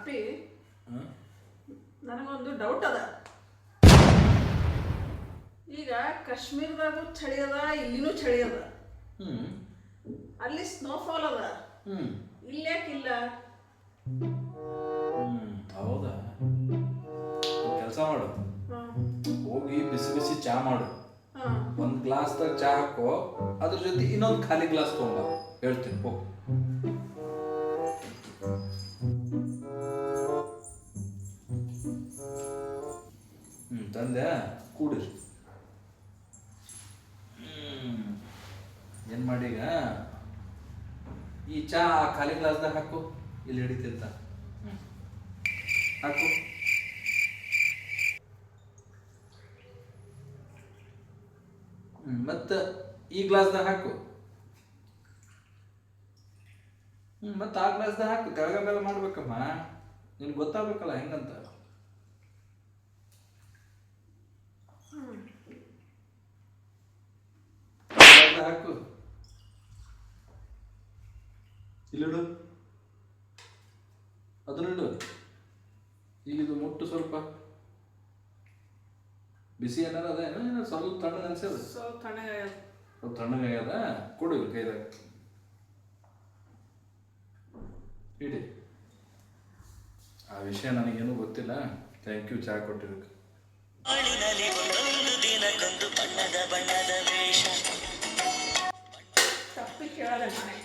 ಅಪ್ಪಿ ನನಗೊಂದು ಡೌಟ್ ಅದ. ಈಗ ಕಾಶ್ಮೀರದಾಗೂ ಚಳಿ ಅದ, ಇಲ್ಲಿನೂ ಚಳಿ ಅದ. ಅಲ್ಲಿ ಸ್ನೋಫಾಲ್ ಅದ, ಇಲ್ಲೇಕಿಲ್ಲ? ಹೌದಾ? ಕೆಲಸ ಮಾಡು, ಹೋಗಿ ಬಿಸಿ ಬಿಸಿ ಚಾ ಮಾಡು. ಒಂದು ಗ್ಲಾಸ್ದಾಗ ಚಾ ಹಾಕೋ, ಅದ್ರ ಜೊತೆ ಇನ್ನೊಂದು ಖಾಲಿ ಗ್ಲಾಸ್ ತಗೊಂಬ. ಹೇಳ್ತೀನಿ ಹೋಗು. ತಂದೆ ಕೂಡಿರಿ. ಏನು ಮಾಡೀಗ, ಈ ಚಾ ಆ ಖಾಲಿ ಗ್ಲಾಸ್ದಾಗ ಹಾಕು. ಇಲ್ಲಿ ಹಿಡಿತಿರ್ತ ಹಾಕು. ಮತ್ತು ಈ ಗ್ಲಾಸ್ದಾಗ ಹಾಕು. ಮತ್ತು ಆ ಗ್ಲಾಸ್ದಾಗ ಹಾಕು. ಕೆಳಗ ಮೇಲೆ ಮಾಡ್ಬೇಕಮ್ಮ, ನಿನ್ಗೆ ಗೊತ್ತಾಗ್ಬೇಕಲ್ಲ ಹೆಂಗಂತ. ಹಾಕು. ಇಲ್ಲಿಡು, ಅದನ್ನಿಡು. ಈಗ ಇದು ಮುಟ್ಟು ಸ್ವಲ್ಪ ಬಿಸಿ ಏನಾರ ಅದ, ಏನೋ ಸ್ವಲ್ಪ ತಣ್ಣಗೆ ಅನ್ಸದ. ಸ್ವಲ್ಪ ತಣ್ಣಗಾಗ್ಯದ. ಕೊಡು ಕೈದಾಗ ಇಡಿ. ಆ ವಿಷಯ ನನಗೇನು ಗೊತ್ತಿಲ್ಲ. ಥ್ಯಾಂಕ್ ಯು ಚಾ ಕೊಟ್ಟಿದ್ದಕ್ಕೆ. ತಪ್ಪಿ ಕೇಳದೆ ನಾನೇ